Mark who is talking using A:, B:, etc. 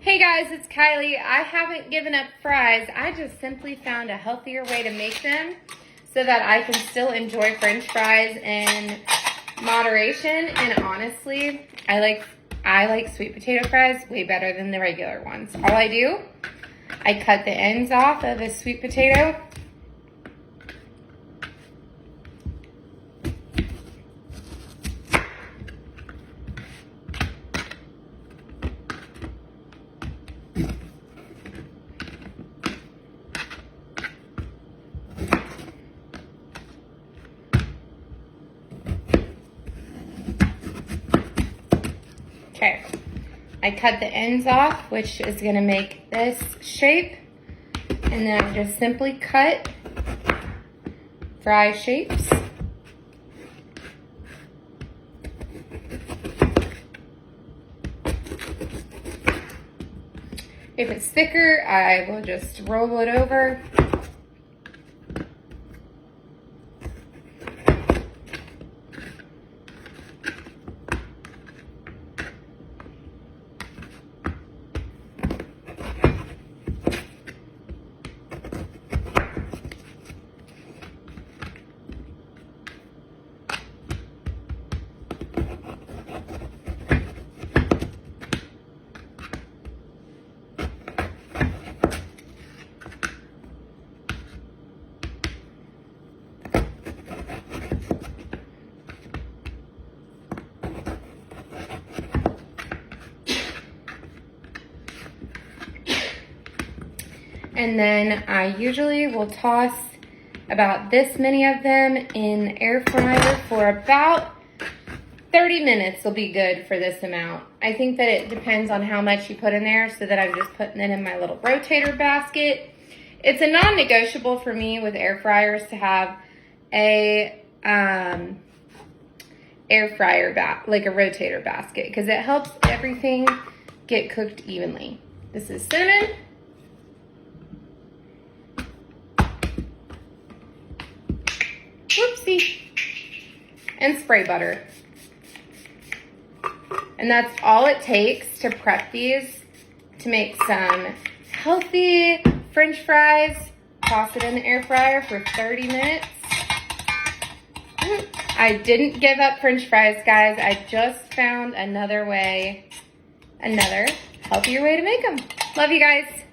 A: Hey guys, it's Kylie. I haven't given up fries. I just simply found a healthier way to make them so that I can still enjoy French fries in moderation. And honestly, I like sweet potato fries way better than the regular ones. All I do, I cut the ends off of a sweet potato. Okay, I cut the ends off, which is gonna make this shape, and then I just simply cut fry shapes. If it's thicker, I will just roll it over. And then I usually will toss about this many of them in air fryer for about 30 minutes will be good for this amount. I think that it depends on how much you put in there, so that I'm just putting it in my little rotator basket. It's a non-negotiable for me with air fryers to have a air fryer like a rotator basket, because it helps everything get cooked evenly. This is cinnamon. Whoopsie. And spray butter. And that's all it takes to prep these to make some healthy French fries. Toss it in the air fryer for 30 minutes. I didn't give up French fries, guys. I just found another healthier way to make them. Love you guys.